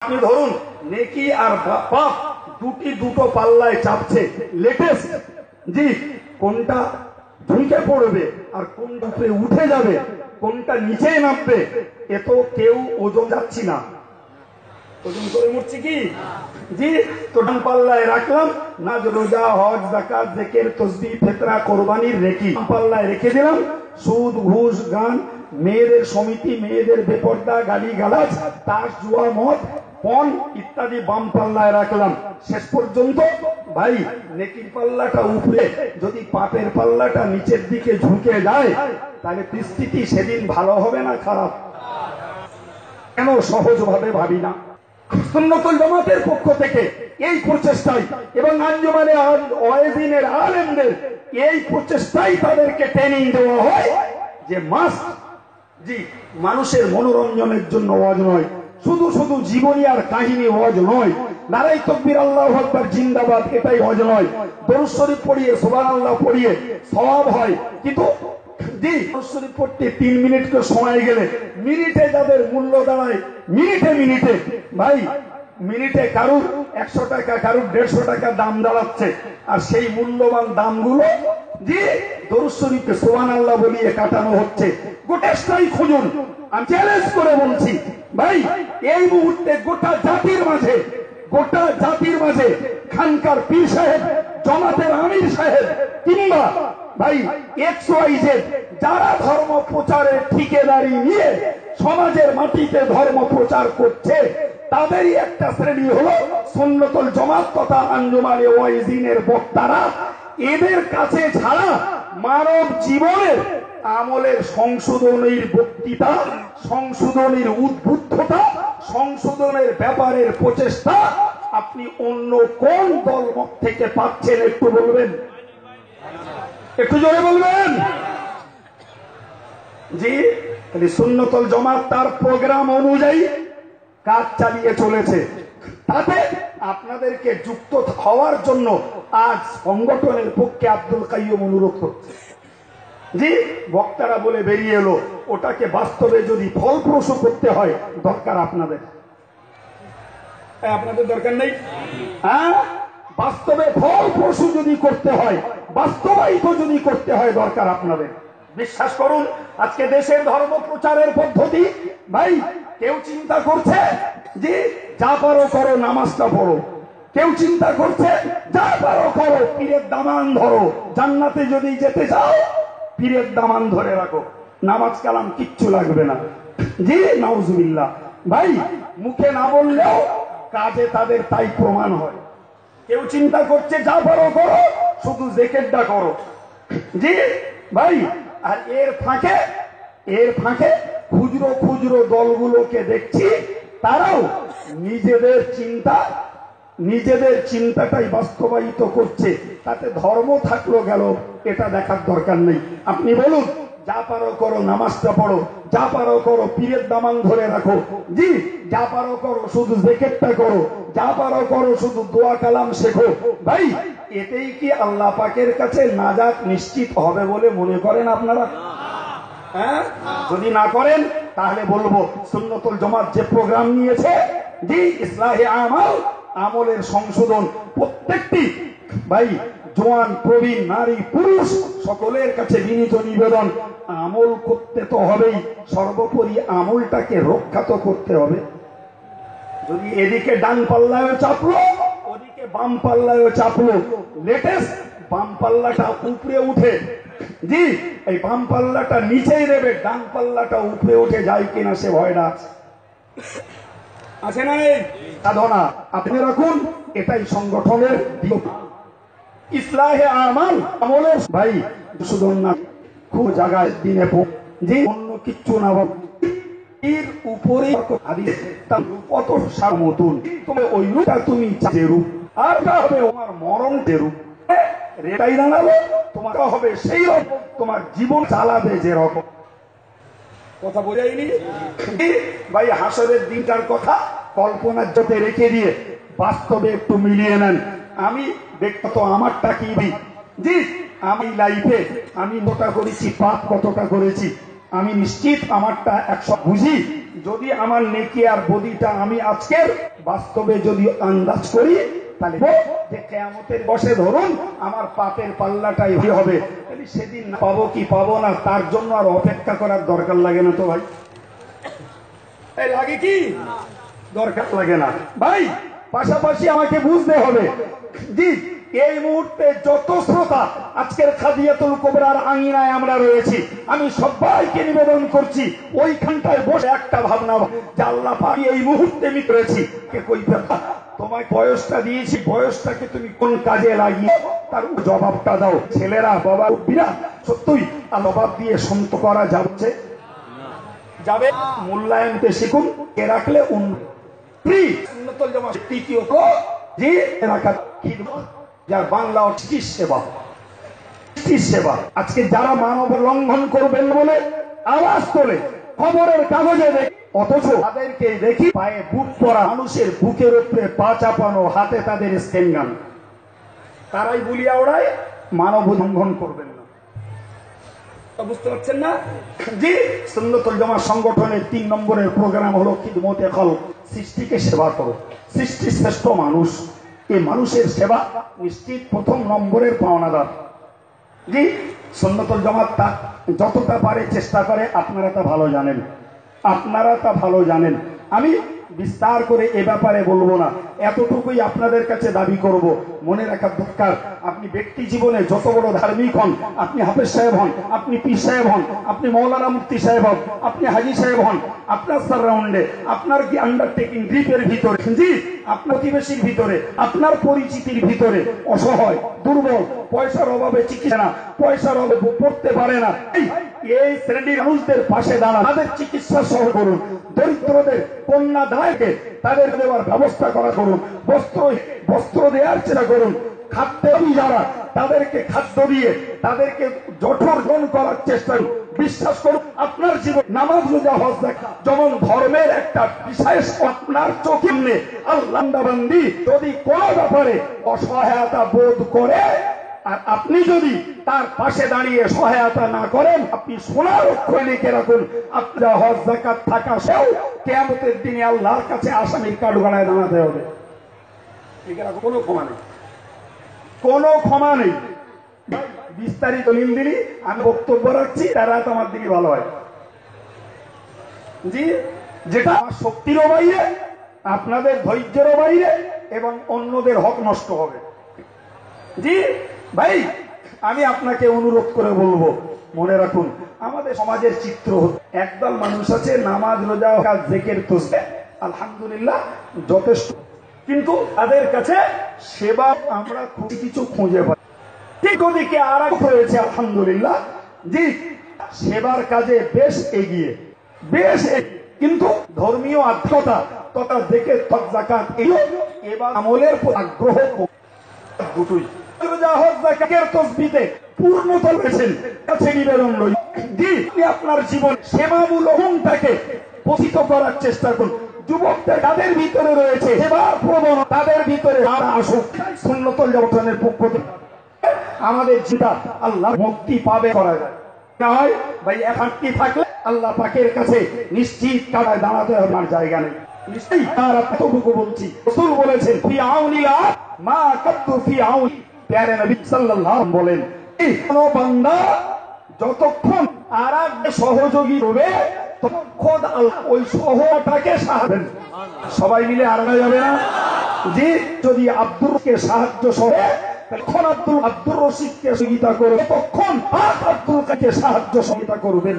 আপনি ধরুন নেকি আর পাপ দুটো পাল্লায় চাপছে, লেটেস্ট জি, কোনটা ঝুঁকে পড়বে আর কোনটা উপরে উঠে যাবে, কোনটা নিচে নামবে, এ তো কেউ ওজন যাচ্ছি না, ওজন করে মরছি কি জি। তো ডান পাল্লায় রাখলাম নামাজ, রোজা, হজ, যাকাত, জিকির, তাসবিহ, ফিতরা, কোরবানির নেকি পাল্লায় রেখে দিলাম। সুদ, ঘুষ, গান, মেয়েদের সমিতি, মেয়েদের বেপর্দা, গালিগালাজ, তাস, জুয়া, মদ, পণ ইত্যাদি বাম পাল্লায় রাখলাম। শেষ পর্যন্ত ভাই নেকির পাল্লাটা উপরে, যদি পাপের পাল্লাটা নিচের দিকে ঝুঁকে যায় তাহলে পরিস্থিতি সেদিন ভালো হবে না খারাপ? কেন সহজ ভাবে ভাবি না? সুন্নতুল জামাতের পক্ষ থেকে এই প্রচেষ্টাই এবং আঞ্জুমানে ওয়াইজিনের আলেমদের এই প্রচেষ্টাই তাদেরকে ট্রেনিং দেওয়া হয় যে মাস্ট জি, মানুষের মনোরঞ্জনের জন্য ওয়াজ নয়, শুধু শুধু জীবনী আর কাহিনী ওয়াজ নয়, নারায়ে তাকবীর আল্লাহু আকবার জিন্দাবাদ এটাই ওয়াজ নয়, দরুদ শরীফ পড়িয়ে সুবহানাল্লাহ পড়িয়ে সওয়াব হয়, কিন্তু জি দরুদ শরীফ পড়তে 3 মিনিট করে সময় গেলে মিনিটে যাদের মূল্য দাঁড়ায় মিনিটে মিনিটে, ভাই মিনিটে কারুর 100 টাকা কারুর 150 টাকা দাম দাঁড়াচ্ছে, আর সেই মূল্যবান দামগুলো জি দরুদ শরীফে সুবহানাল্লাহ বলিয়ে কাটানো হচ্ছে। গোটাটাই খুঁজুন, আমি চ্যালেঞ্জ করে বলছি ভাই, এই মুহূর্তে গোটা জাতির মাঝে খানকার পীর সাহেব, জামাতের আমির সাহেব কিংবা ভাই XYZ যারা ধর্ম প্রচারের ঠিকাদারি নিয়ে সমাজের মাটিতে ধর্ম প্রচার করছে, তাদেরই একটা শ্রেণী হলো সুন্নতুল জামাত তথা আঞ্জুমানে ওয়াইজিনের বক্তারা। এদের কাছে ছাড়া মানব জীবনের আমলের সংশোধনের বক্তৃতা, সংশোধনের উদ্বুদ্ধতা, সংশোধনের ব্যাপারের প্রচেষ্টা আপনি অন্য কোন দল থেকে পাচ্ছেন একটু বলবেন, একটু জোরে বলবেন জি। সুন্নতুল জামাত তার প্রোগ্রাম অনুযায়ী কাজ চালিয়ে চলেছে, তাতে আপনাদেরকে যুক্ত হওয়ার জন্য আজ সংগঠনের পক্ষে আব্দুল কাইয়ুম অনুরোধ করছে জি। বক্তারা বলে বেরিয়ে এলো, ওটাকে বাস্তবে যদি ফলপ্রসূ করতে হয় দরকার আপনাদের দরকার নেই, হ্যাঁ বাস্তবে ফলপ্রসূ যদি করতে হয়, বাস্তবায়িত যদি করতে হয় দরকার আপনাদের। বিশ্বাস করুন আজকে দেশের ধর্ম প্রচারের পদ্ধতি ভাই, কেউ চিন্তা করছে যে যা পারো করো নামাজটা পড়ো, কেউ চিন্তা করছে যা পারো করো পীরের দামান ধরো, জান্নাতে যদি যেতে চাও পীরের দামান ধরে রাখো, নামাজ কালাম কিচ্ছু লাগবে না জি, নাউজুবিল্লাহ। ভাই মুখে না বললেও কাজে তাদের তাই প্রমাণ হয়। কেউ চিন্তা করছে যা পারো করো, শুধু জিকিরটা করো জি ভাই। আর এর ফাঁকে খুচরো দলগুলোকে দেখছি, তারাও নিজেদের চিন্তাটাই বাস্তবায়িত করছে, তাতে ধর্ম থাকলো গেল এটা দেখার দরকার নেই। আপনি বলুন যা পারো করো নামাজটা পড়ো, যা পারো করো পীরের দামান ধরে রাখো জি, যা পারো করো শুধু জিকিরটা করো, যা পারো করো শুধু দোয়া কালাম শেখো, ভাই এতেই কি আল্লাহ পাকের কাছে নাজাত নিশ্চিত হবে বলে মনে করেন আপনারা? হ্যাঁ, যদি না করেন তাহলে বলবো সুন্নতুল জামাত যে প্রোগ্রাম নিয়েছে জি, ইসলাহে আমাল, আমলের সংশোধন, প্রত্যেকটি ভাই জওয়ান প্রবীণ নারী পুরুষ সকলের কাছে বিনীত নিবেদন, আমল করতে তো হবেই, সর্বোপরি আমলটাকে রক্ষা তো করতে হবে। যদি এদিকে ডান পাল্লায়ও চাপলো, ওদিকে বাম পাল্লায়ও চাপলো, লেটেস্ট বাম পাল্লাটা উপরে উঠে জি, এই বাম পাল্লাটা নিচেই দেবে, ডান পাল্লাটা উপরে উঠে যায় কিনা সে ভয়টা আছে না? এই সাধনা আপনি রাখুন, এটাই সংগঠনের ইসলাহে আমাল, আমলের ভাই শুধু না খুব জায়গায় দিনে যে অন্য কিচ্ছু না এর উপরে কত সার মতন তুমি ওই রূপটা তুমি যে রূপ, আর হবে তোমার মরণ যে রূপ রেটাই দাঁড়াবে, তোমার হবে সেই রকম, তোমার জীবন চালাবে যে রকম। কথা বোঝাইনি ভাই? হাসরের দিনটার কথা কল্পনার জোতে রেখে দিয়ে বাস্তবে একটু মিলিয়ে নেন। আমি ব্যক্তিগত আমারটা কি জি, আমি লাইফে আমি কতটা করেছি, পাপ কতটা করেছি, আমি নিশ্চিত আমারটা 100 বুঝি। যদি আমার নেকি আর বদিটা আমি আজকের বাস্তবে যদি আন্দাজ করি, তাহলে যে কিয়ামতের বসে ধরুন আমার পাপের পাল্লাটাই হবে, তাহলে সেদিন পাবো কি পাবো না তার জন্য আর অপেক্ষা করার দরকার লাগে না তো ভাই? লাগে কি? দরকার লাগে না ভাই। পাশাপাশি আমাকে বুঝতে হবে জি, এই মুহূর্তে যত শ্রোতা আজকের খাদিয়াতুল কুবরার আঙিনায় আমরা রয়েছি, আমি সবাইকে নিবেদন করছি ওইখানটায় বসে একটা ভাবনা যে আল্লাহ পাক এই মুহূর্তে আমি করেছি কে কই তোমায় বয়সটা দিয়েছি, বয়সটাকে তুমি কোন কাজে লাগিয়ে তার জবাবটা দাও। ছেলেরা বাবা উঠবিরা সত্যই জবাব দিয়ে সন্ত করা যাচ্ছে যাবে। মূল্যায়নতে শিখুন, কে রাখলে তৃতীয় জি এলাকা যার বাংলা সেবা সেবা। আজকে যারা মানব লঙ্ঘন করবেন বলে আওয়াজ তোলে খবরের কাগজে দেখি, অথচ তাদেরকে দেখি পায়ে বুট পরা, মানুষের বুকের উপরে পা চাপানো, হাতে তাদের স্টেনগান, তারাই বলিয়া ওড়ায় মানব লঙ্ঘন করবেন না। বুঝতে পারছেন না জি? সুন্নতুল জামাত সংগঠনের 3 নম্বরের প্রোগ্রাম হলো খিদমতে খালক, সৃষ্টিকে সেবা করো। সৃষ্টি শ্রেষ্ঠ মানুষ, এই মানুষের সেবা নিশ্চিত 1 নম্বরের পাওনাদার। জি, সুন্নতুল জামাত তা যতটা পারে চেষ্টা করে, আপনারা তা ভালো জানেন, আপনারা তা ভালো জানেন। আমি বিস্তার করে এ ব্যাপারে বলবো না, এতটুকুই আপনাদের কাছে দাবি করব। মনে রাখার দরকার, আপনি ব্যক্তি জীবনে যত বড় ধার্মিক হন, আপনি হাফেজ সাহেব হন, আপনি পীর সাহেব হন, আপনি মৌলানা মুফতি সাহেব হন, আপনি হাজি সাহেব হন, আপনার সারাউন্ডে আপনার কি আন্ডারটেকিং গ্রিপের ভিতরে জি, আপনার প্রতিবেশীর ভিতরে, আপনার পরিচিতির ভিতরে অসহায় দুর্বল, পয়সার অভাবে চিকিৎসা না, পয়সার অভাবে পড়তে পারে না, এই শ্রেণীর মানুষদের পাশে দাঁড়ান, তাদের চিকিৎসা সহ করুন। দরিদ্রদের কন্যা দায়কে তাদের দেওয়ার ব্যবস্থা করা করুন, বস্ত্র দেওয়ার চেষ্টা করুন। খাদ্যবী যারা তাদেরকে খাদ্য দিয়ে তাদেরকে জঠরজন করার চেষ্টা করুন। বিশ্বাস করুন আপনার জীবন নামাজ রোজা হজ যাকাত যেমন ধর্মের একটা বিশেষ, আপনার চোখে আল্লাহ বান্দি যদি কোন ব্যাপারে অসহায়তা বোধ করে আর আপনি যদি তার পাশে দাঁড়িয়ে সহায়তা না করেন, আপনি সোনার অক্ষরে লিখে রাখুন, আপনার হজ যাকাত থাকা সেও কিয়ামতের দিনে আল্লাহর কাছে আসামির কাঠগড়ায় দাঁড়াতে হবে। কোনো ক্ষমা নেই, কোনো ক্ষমা নেই। বিস্তারিত নিন্দিনী আমি বক্তব্য রাখছি, তারা তোমার দিকে ভালো হয় জি, যেটা আমার শক্তিরও বাইরে, আপনাদের ধৈর্যেরও বাইরে এবং অন্যদের হক নষ্ট হবে জি। ভাই আমি আপনাকে অনুরোধ করে বলবো, মনে রাখুন আমাদের সমাজের চিত্র একদল মানুষ আছে নামাজ রোজা কাজ জিকির তাসবিহ আলহামদুলিল্লাহ যথেষ্ট, কিন্তু তাদের কাছে সেবা আমরা খুব কিছু খুঁজে পাই। ঠিক ওদিকে আর এক রয়েছে আলহামদুলিল্লাহ জি, সেবার কাজে বেশ এগিয়ে, কিন্তু ধর্মীয় আধ্যাত্মিকতা তথা দেখে যাকাত এবার আমলের আগ্রহ দুটোই পূর্ণতা রয়েছেন কাছে নিবেদন রই জি, আপনার জীবন সেবামূলকটাকে প্রচিত করার চেষ্টা করুন। যুবকদের তাদের ভিতরে রয়েছে সেবার প্রবণতা, তাদের ভিতরে আসুক। সুন্নতুল জামাতের পক্ষ থেকে আমাদের যেটা আল্লাহ মুক্তি পাবে করা যায় না হয় ভাই, একাকি থাকলে আল্লাহ পাকের কাছে নিশ্চিত কাটায় দাঁড়াতে আমার জায়গা নেই। নিশ্চয়ই তার এতটুকু বলছি, রাসূল বলেছেন ফি আউনিলা মা কাদ্দু ফি আউনি, প্যারে নবী সাল্লাল্লাহু বলেন এই কোন বান্দা যতক্ষণ আরেক সহযোগী হবে ততক্ষণ আল্লাহ ওই সহটাকে সাহায্য, সবাই মিলে আড়ানো যাবে না জি। যদি আব্দুলকে সাহায্য সহে তখন আব্দুর রশিদকে সহযোগিতা করবে, তখন আব্দুল কাকে সাহায্য সহযোগিতা করবেন।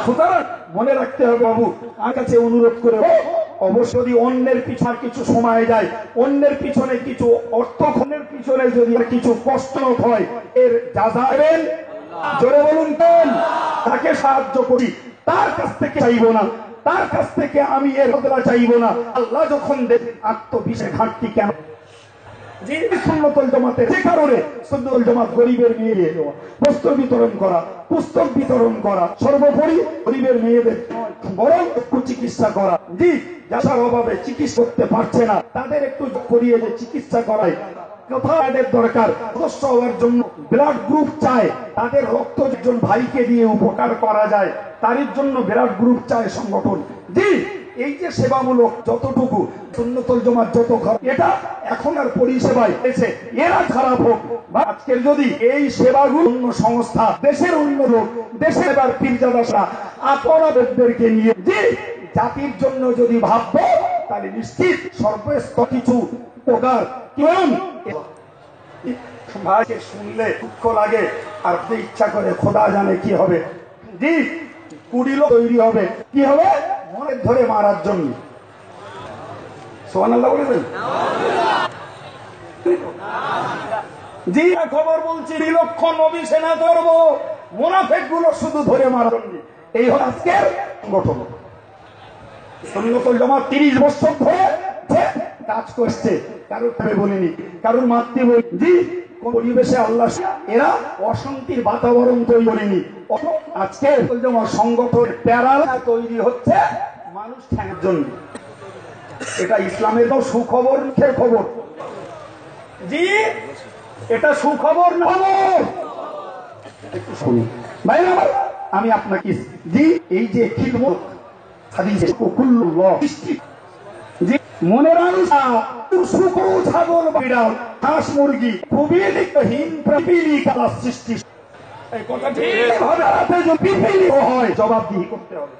সুতরাং মনে রাখতে হবে বাবু, আমার কাছে অনুরোধ করে অবশ্য যদি অন্যের পিছনে কিছু সময় যায়, অন্যের পিছনে কিছু অর্থক্ষণের পিছনে যদি কিছু কষ্ট হয়, এর যাজা দেবেন। জোরে বলুন কেন? তাকে সাহায্য করি, তার কাছ থেকে চাইব না, তার কাছ থেকে আমি এর বদলা চাইব না। আল্লাহ যখন দেবেন আত্মবিশ্বাস ঘাটতি কেন যে সুন্নতুল জামাতের যে কারণে সুন্নতুল জামাত গরিবের মেয়ে দেওয়া, বস্ত্র বিতরণ করা, পুস্তক বিতরণ করা, সর্বোপরি গরিবের মেয়েদের বরং একটু চিকিৎসা করা জি, যার অভাবে চিকিৎসা করতে পারছে না তাদের একটু করিয়ে যে চিকিৎসা করায় কোথায় দরকার সদস্য হওয়ার জন্য ব্লাড গ্রুপ চায়, তাদের রক্ত একজন ভাইকে দিয়ে উপকার করা যায়, তার জন্য ব্লাড গ্রুপ চায় সংগঠন। জি, এই যে সেবামূলক যতটুকু সুন্নতুল জামাত যত খারাপ, এটা এখন আর পরিষেবায় এসে এরা খারাপ হোক বা আজকের যদি এই সেবাগুলো অন্য সংস্থা দেশের অন্য লোক দেশের এবার পীরজাদাসরা আপনাদেরকে নিয়ে যে জাতির জন্য যদি ভাববো তাহলে নিশ্চিত সর্বস্ত কিছু উপকার কেমন ভাইকে শুনলে দুঃখ লাগে আর ইচ্ছা করে খোদা জানে কি হবে। জি, 20 লোক তৈরি হবে, কি হবে? মনে ধরে মারার জন্য। সুবহানাল্লাহ বলেন। জি, খবর বলছি 2 লক্ষ নবী সেনা ধরবো, মুনাফিক গুলো শুধু ধরে মারার জন্য। এই হল আজকের গঠন। সুন্নতুল জামাত 30 বছর ধরে কাজ করছে, কারোর বলিনি, কারোর মাতৃ বলি। জি, পরিবেশে আল্লাহ এরা অশান্তির বাতাবরণ তৈরি করেনি। আজকে সংগঠন প্যারালা তৈরি হচ্ছে মানুষ ঠেকানোর জন্য। এটা ইসলামের সুখবর, মুখের খবর। জি, এটা সুখবর না খবর। একটু শুনি ভাই আমার, আমি আপনাকে জি এই যে খিদমত হাদিসে কুল্লুল্লাহ জি মনে রাখা শুকর ছাগল বিড়াল হাঁস মুরগি খুবই লিখহীন পিপিলিকা সৃষ্টি। এই কথা ঠিক হবে, যদি পিপিলি হয় জবাবদিহি করতে হবে।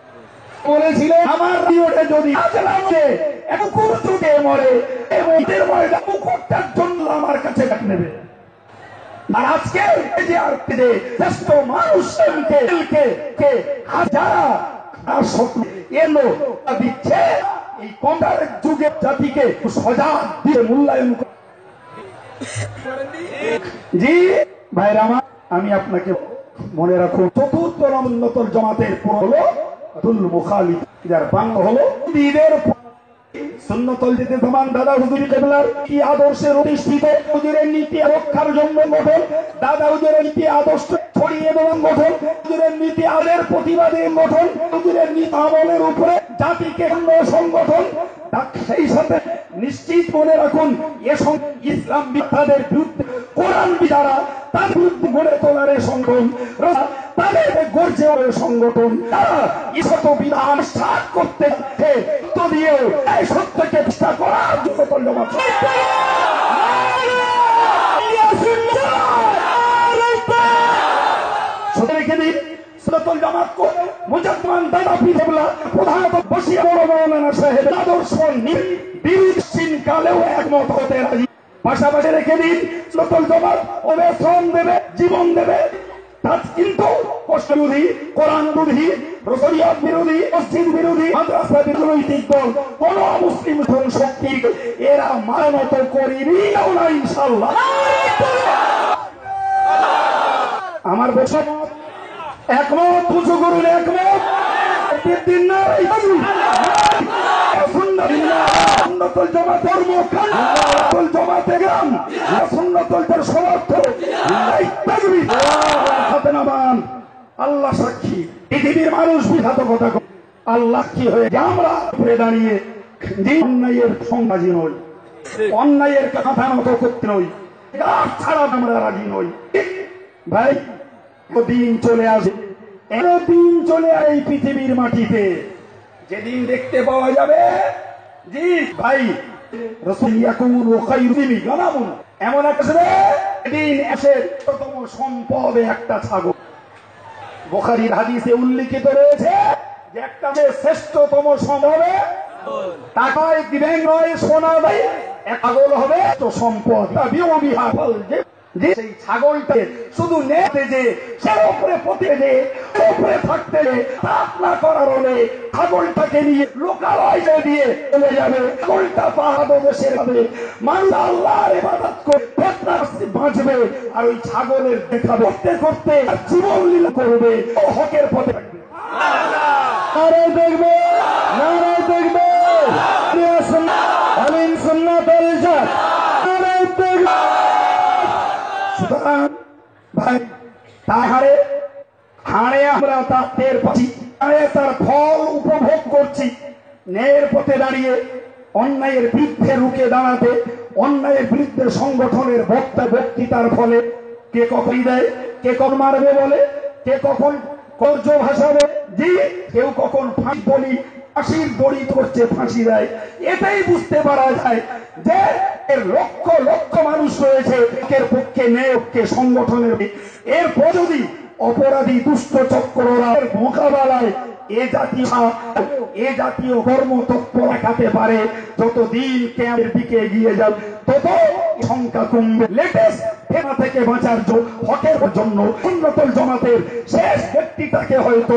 বলেছিলেন আমার রিওতে যদি আজলামে এক কুকুর চুকে মরে এবং এর ময়দা কুকুরটার জন্য আমার কাছে ডাক নেবে। আর আজকে এই যে আর পেদে শ্রেষ্ঠ মানুষকে কে হাজারা আর স্বপ্ন এলো দিচ্ছে এই কম্পিউটার যুগের জাতিকে সজাগ দিয়ে মূল্যায়ন করে। জি ভাইরা আমার, আমি আপনাকে মনে রাখুন, চতুর্থ উন্নতর জামাতের পুরো হলো দুল মুখালিফ, যার বাংলা হলো ঈদের সুন্নতুল যেতে সমান দাদা হুজুর কেবলার কি আদর্শের অধিষ্ঠিত হুজুরের নীতি রক্ষার জন্য গঠন, দাদা হুজুরের নীতি আদর্শ ছড়িয়ে দেওয়ার গঠন, হুজুরের নীতি আদের প্রতিবাদে গঠন, হুজুরের নীতি আমলের উপরে জাতিকে সংগঠন। সেই সাথে নিশ্চিত মনে রাখুন, এসব ইসলাম বিদ্যাদের বিরুদ্ধে কোরআন যারা তার বিরুদ্ধে গড়ে তোলার সংগঠন, তাদের গর্জে সংগঠন, তারা ইসত বিধান স্টার্ট করতে তো দিয়ে এই সত্যকে চেষ্টা করার জন্য ধন্যবাদ। রেখে দিন সুন্নতুল জামাত কো মুজাদ্দিদ দাদা পিবলা প্রধানত বসিয়া বড় মাওলানা সাহেব আদর্শ বিরোধীন কালেও একমত হতে রাজি। পাশাপাশি রেখে দিন সুন্নতুল জামাত অবস্থান দেবে, জীবন দেবে, কিন্তু কষ্ট বিরোধী, কোরআন বিরোধী, রসুলিয়াত বিরোধী, মসজিদ বিরোধী, মাদ্রাসা বিরোধী দল কোন মুসলিম শক্তি এরা মানত করিনি না ইনশাআল্লাহ। আমার বছর একমত, উঁচু করুন একমত। সুন্নতুল জামাত কর্মকাণ্ড, জামাতে গ্রাম, সুন্নতুলদের সমর্থক হাতে নামান। আল্লাহ সাক্ষী, পৃথিবীর মানুষ বিঘাতকতা আল্লাহ কি হয়ে আমরা ঘুরে দাঁড়িয়ে অন্যায়ের সংবাদী নই, অন্যায়ের কথা মতো করতে নই, ছাড়া আমরা রাজি নই। ভাই দিন চলে আসে, দিন চলে এই পৃথিবীর মাটিতে যেদিন দেখতে পাওয়া যাবে জি ভাই এমন একদিন এসে প্রথম সম্পদে একটা ছাগল। বুখারীর হাদিসে উল্লিখিত রয়েছে যে একটা শ্রেষ্ঠতম সম্পদে টাকায় দিবেন নয়, সোনা দেয়, ছাগল হবে তো সম্পদ। যে সেই ছাগলটাকে শুধু নেতে যে সে উপরে পথে যে উপরে থাকতে প্রার্থনা করার হলে ছাগলটাকে নিয়ে লোকালয় দিয়ে চলে যাবে। ছাগলটা পাহাড় দেশের হবে, মানুষ আল্লাহর ইবাদত করে বাঁচবে আর ওই ছাগলের দেখা করতে করতে জীবন লীলা করবে, ও হকের পথে থাকবে। নারে দেখবে, নারে দেখবে, আমিন সুন্নাতুল জামাত, নারে দেখবে। সুতরাং ভাই তাহারে হাড়ে আমরা তার টের পাচ্ছি, তার ফল উপভোগ করছি। ন্যায়ের পথে দাঁড়িয়ে অন্যায়ের বিরুদ্ধে রুখে দাঁড়াতে, অন্যায়ের বিরুদ্ধে সংগঠনের বক্তৃতার ফলে কে কখন দেয়, কে কখন মারবে বলে, কে কখন কর্য ভাসাবে, জি কেউ কখন ফাঁসির দড়ি করছে, ফাঁসি দেয়। এটাই বুঝতে পারা যায় যে এর লক্ষ লক্ষ মানুষ রয়েছে এর পক্ষে নেয়কে সংগঠনের। এরপর যদি অপরাধী দুষ্ট চক্ররা মোকাবেলায় এ জাতীয় কর্মতৎপর দেখাতে পারে, যতদিন ক্যাম্পের দিকে এগিয়ে যাবে তত সংখ্যা কমবে। লেটেস্ট ফেনা থেকে বাঁচার হকের জন্য সুন্নতুল জামাতের শেষ ব্যক্তিটাকে হয়তো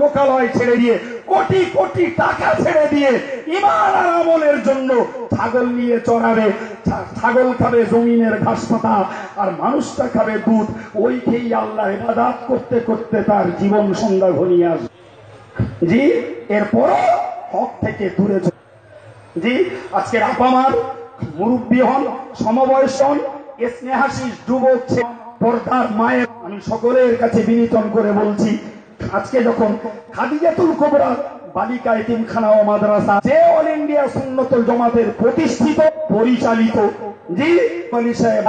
লোকালয় ছেড়ে দিয়ে, কোটি কোটি টাকা ছেড়ে দিয়ে ঈমান আর আমলের জন্য ছাগল নিয়ে চড়াবে। ছাগল খাবে জমিনের ঘাস পাতা, আর মানুষটা খাবে দুধ। ওই খেয়ে আল্লাহ ইবাদত করতে করতে তার জীবন সন্ধ্যা ঘনিয়ে আসবে। জি এরপরও হক থেকে দূরে। জি আজকের আপামার মুরব্বী হন, সমবয়স হন, স্নেহাশিস যুবক পর্দার মায়ের, আমি সকলের কাছে বিনীতন করে বলছি, আজকে যখন খাদিজাতুল কুবরা বালিকা এতিমখানা ও মাদ্রাসা যে অল ইন্ডিয়া সুন্নতুল জামাতের প্রতিষ্ঠিত পরিচালিত, জি আলী সাহেব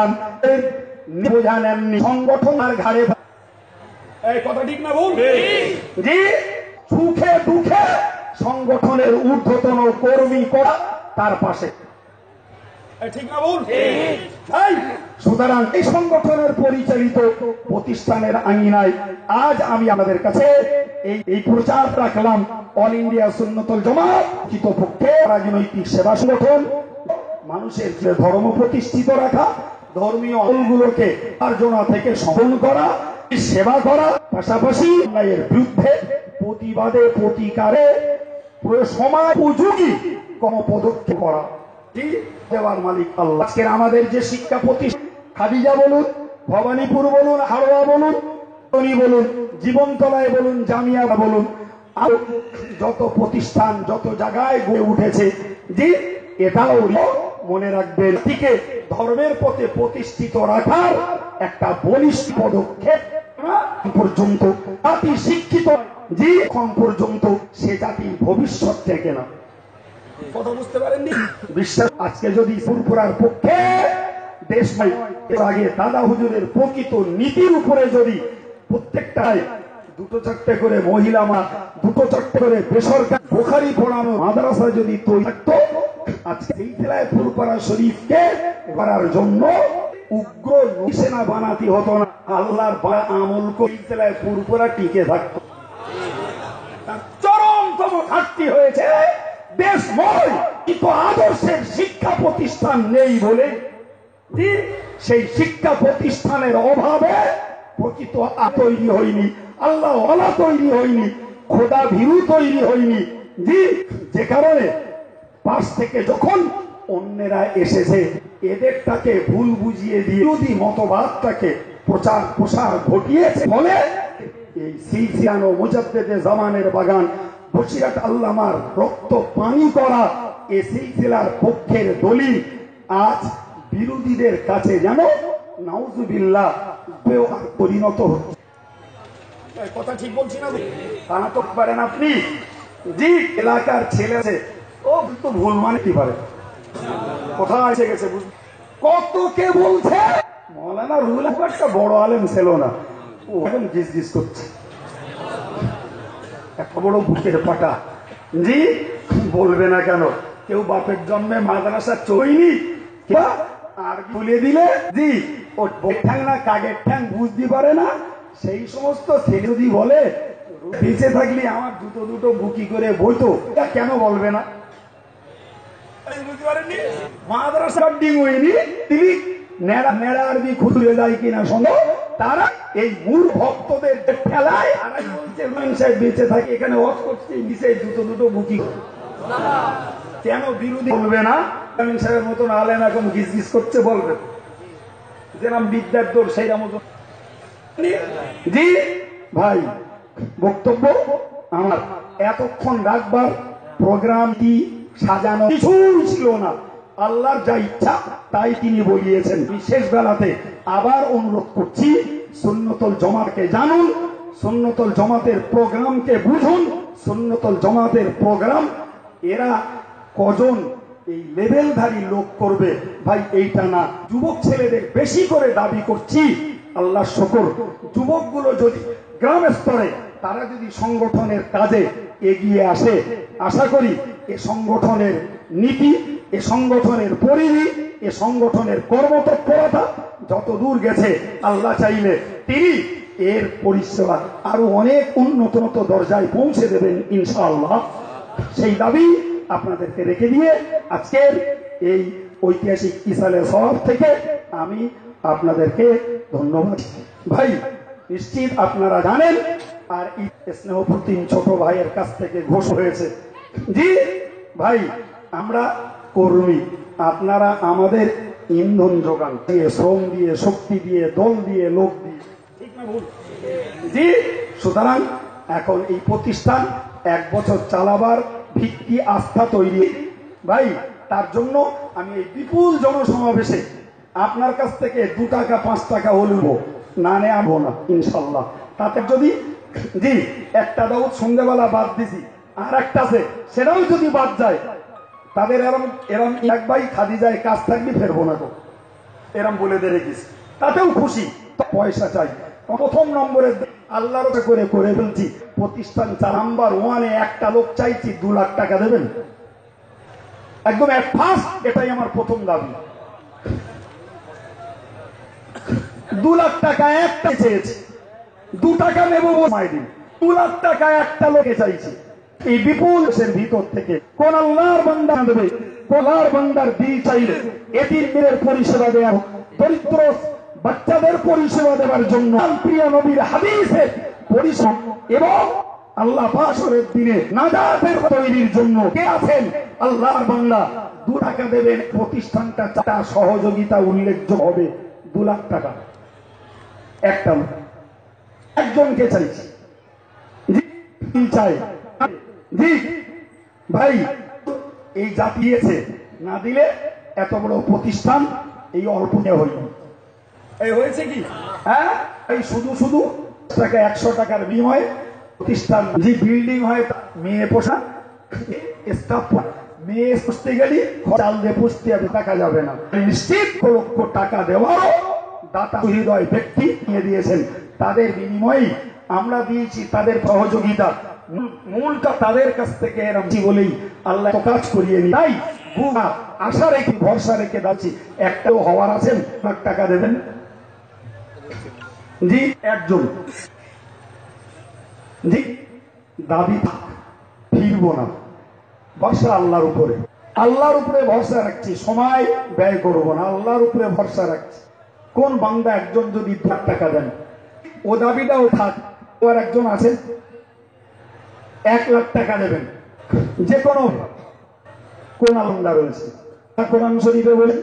বোঝা নেননি সংগঠন আর ঘাড়ে। এই কথা ঠিক না ভুল? জি সুখে দুঃখে সংগঠনের ঊর্ধ্বতন কর্মী করা তার পাশে, ঠিক না ভুল? সুতরাং এই সংগঠনের পরিচালিত প্রতিষ্ঠানের আঙিনায় আজ আমি আমাদের কাছে এই প্রচার রাখলাম, অল ইন্ডিয়া সুন্নতুল জামাত কৃতপক্ষে রাজনৈতিক সেবা সংগঠন, মানুষের ধর্ম প্রতিষ্ঠিত রাখা, ধর্মীয় আমলগুলোকে মার্জনা থেকে সফল করা, সেবা করা, পাশাপাশি অন্যায়ের বিরুদ্ধে প্রতিবাদে প্রতিকারে সমাজ উপযোগী কোন পদক্ষেপ করা। দেওয়ার মালিক আল্লাহ। আজকের আমাদের যে শিক্ষা প্রতিষ্ঠান, খাদিজা বলুন, ভবানীপুর বলুন, হাড়োয়া বলুন, বলুন, জীবনতলায় বলুন, জামিয়া বলুন, আর যত প্রতিষ্ঠান যত জায়গায় গড়ে উঠেছে, জি এটাও মনে রাখবেন থেকে ধর্মের পথে প্রতিষ্ঠিত রাখার একটা বলিষ্ঠ পদক্ষেপ পর্যন্ত জাতি শিক্ষিত, জি এখন পর্যন্ত সে জাতির ভবিষ্যৎ থেকে না। কথা বুঝতে পারেননি? বিশ্বাস আজকে যদি ফুরফুরার পক্ষে দেশ আগে দাদা হুজুরের প্রকৃত নীতির উপরে যদি প্রত্যেকটায় দুটো চারটে করে মহিলা মা, দুটো চারটে করে বেসরকারি বুখারি পড়ানো মাদ্রাসা যদি তৈরি থাকতো, আজকে এই জেলায় ফুরফুরা শরীফকে করার জন্য উগ্র সেনা বানাতে হতো না। আল্লাহর আমল করে জেলায় ফুরফুরা টিকে থাকতো। চরমতম ঘাটতি হয়েছে দেশময় কিন্তু আদর্শের শিক্ষা প্রতিষ্ঠান নেই বলে, সেই শিক্ষা প্রতিষ্ঠানের অভাবে প্রকৃত তৈরি হয়নি, আল্লাহ ওয়ালা তৈরি হয়নি, খোদা ভীরু তৈরি হয়নি। জি যে কারণে পাশ থেকে যখন অন্যেরা এসেছে এদেরটাকে ভুল বুঝিয়ে দিয়ে বিরোধী মতবাদটাকে প্রচার প্রসার ঘটিয়েছে বলে এই সিলসিলানো মুজাদ্দেদে জামানের বাগান বসিরাট আল্লামার রক্ত পানি করা এই সিলসিলার পক্ষের দলিল আজ বিরোধীদের কাছে যেন নাউজুবিল্লাহ পরিণত হচ্ছে। কথা ঠিক বলছি না? তা তো পারেন আপনি, জি এলাকার ছেলে আছে ও তো ভুল মানে কি পারে, কোথায় এসে গেছে কত কে বলছে মৌলানা রুহুল একটা বড় আলেম ছিল না, ও এখন গিজ গিজ করছে, এত বড় বুকের পাটা। জি বলবে না কেন? কেউ বাপের জন্মে মাদ্রাসা চইনি আর তুলে দিলে জি ও ঠ্যাং না কাগের ঠ্যাং বুঝতে পারে না, সেই সমস্ত ছেলে যদি বলে বেঁচে থাকলে আমার দুটো দুটো বুকি করে বইতো, কেন বলবে না? বুঝতে পারেননি মাদ্রাসা ডিং হয়নি, তিনি নেড়া নেড়া আরবি খুঁড়ে যায় কিনা সঙ্গে তারা এই মূল ভক্তদের ঠেলায় সাহেব বেঁচে থাকে এখানে ওয়াজ করছে নিচে দুটো দুটো বুকি, কেন বিরোধী বলবে না? সাহেবের মতন আলেন এখন গিজ গিজ করছে, বলবে যেরকম বিদ্যার দৌড় সেইরা মতন। জি ভাই বক্তব্য আমার এতক্ষণ রাখবার প্রোগ্রামটি সাজানো কিছুই ছিল না, আল্লাহর যা ইচ্ছা তাই তিনি বলিয়েছেন। বিশেষ বেলাতে আবার অনুরোধ করছি সুন্নতুল জামাতকে জানুন, সুন্নতুল জামাতের প্রোগ্রামকে বুঝুন, সুন্নতুল জামাতের প্রোগ্রাম এরা কজন এই লেভেলধারী লোক করবে ভাই, এইটা না। যুবক ছেলেদের বেশি করে দাবি করছি, আল্লাহ শুকর, যুবকগুলো যদি গ্রাম স্তরে তারা যদি সংগঠনের কাজে এগিয়ে আসে, আশা করি এ সংগঠনের নীতি, এ সংগঠনের পরিধি, এ সংগঠনের কর্মতৎপরতা যত দূর গেছে, আল্লাহ চাইলে তিনি এর পরিষেবা আরো অনেক উন্নত দরজায় পৌঁছে দেবেন ইনশাআল্লাহ। সেই দাবি আপনাদেরকে রেখে দিয়ে আজকের এই ঐতিহাসিক ইসালে সওয়াব থেকে আমি আপনাদেরকে ধন্যবাদ। ভাই নিশ্চিত আপনারা জানেন, আর এই স্নেহপ্রতিম ছোট ভাইয়ের কাছ থেকে ঘোষণা হয়েছে, জি ভাই আমরা কর্মী, আপনারা আমাদের ইন্ধন যোগান দিয়ে, শ্রম দিয়ে, শক্তি দিয়ে, দল দিয়ে, লোক দিয়ে, ঠিক না ভুল? জি, সুতরাং এখন এই প্রতিষ্ঠান 1 বছর চালাবার ভিত্তি আস্থা তৈরি ভাই, তার জন্য আমি এই বিপুল জনসমাবেশে আপনার কাছ থেকে 2 টাকা 5 টাকা হলেও না নেবো না ইনশাল্লাহ। তাতে যদি জি একটা দাউদ সন্ধ্যেবেলা বাদ দিছি, আর একটা আছে সেটাও যদি বাদ যায়, তাদের এরম এরম এক ভাই খাদিজায় কাজ থাকবে, ফেরবো না তো, এরম বলে দিয়ে রেখেছি, তাতেও খুশি। পয়সা চাই প্রথম নম্বরে, আল্লাহর করে করে ফেলছি প্রতিষ্ঠান নাম্বার 1-এ একটা লোক চাইছি 2 লাখ টাকা দেবেন, একদম ফার্স্ট, এটাই আমার প্রথম দাবি। 2 লাখ টাকা একটা চেয়েছি, 2 টাকা নেবো দিন, 2 লাখ টাকা একটা লোকে চাইছি। এই বিপুল ভিতর থেকে কোন আল্লাহর বান্দা দেবে, কোন আল্লাহর বান্দার দিল চাইলে এতিমের পরিষেবা দেওয়া, দরিদ্র বাচ্চাদের পরিষেবা দেওয়ার জন্য প্রিয় নবীর হাদিসের পরিষেবা এবং আল্লাহ হাশরের দিনে নাজাতের তৈরির জন্য কে আছেন আল্লাহর বান্দা, 2 টাকা দেবেন, প্রতিষ্ঠানটা চাটা সহযোগিতা উল্লেখযোগ্য হবে। 2 লাখ টাকা একটা একজনকে চাইছি, চাই জি ভাই, এই জাতি দিয়েছে, না দিলে এত বড় প্রতিষ্ঠান এই অল্প হইনি। এই হয়েছে কি, হ্যাঁ, এই শুধু শুধু টাকা 100 টাকার বিনিময়ে প্রতিষ্ঠান, যে বিল্ডিং হয় মেয়ে পোষা স্টাফ, মেয়ে পুষতে গেলে চাল দিয়ে পুষতে হবে, টাকা যাবে না। নিশ্চিত লক্ষ টাকা দেওয়ারও দাতা হৃদয় ব্যক্তি নিয়ে দিয়েছেন, তাদের বিনিময়ে আমরা দিয়েছি তাদের সহযোগিতা, মূলটা তাদের কাছ থেকে এরকম বলেই আল্লাহ কাজ করিয়ে নি। তাই আশা রেখে ভরসা রেখে যাচ্ছি, একটাও হওয়ার আছেন 1 লাখ টাকা দেবেন, জি একজন, জি দাবি ফিরবো না, ভরসা আল্লাহর উপরে, আল্লাহর উপরে ভরসা রাখছি, সময় ব্যয় করবো না, আল্লাহর উপরে ভরসা রাখছি। কোন বান্দা একজন যদি 2 লাখ টাকা দেন, ও দাবিটাও থাক, ওর একজন আছে 1 লাখ টাকা দেবেন, যে কোনো কোন আলমদার রয়েছে, কোরআন শরীফে বলে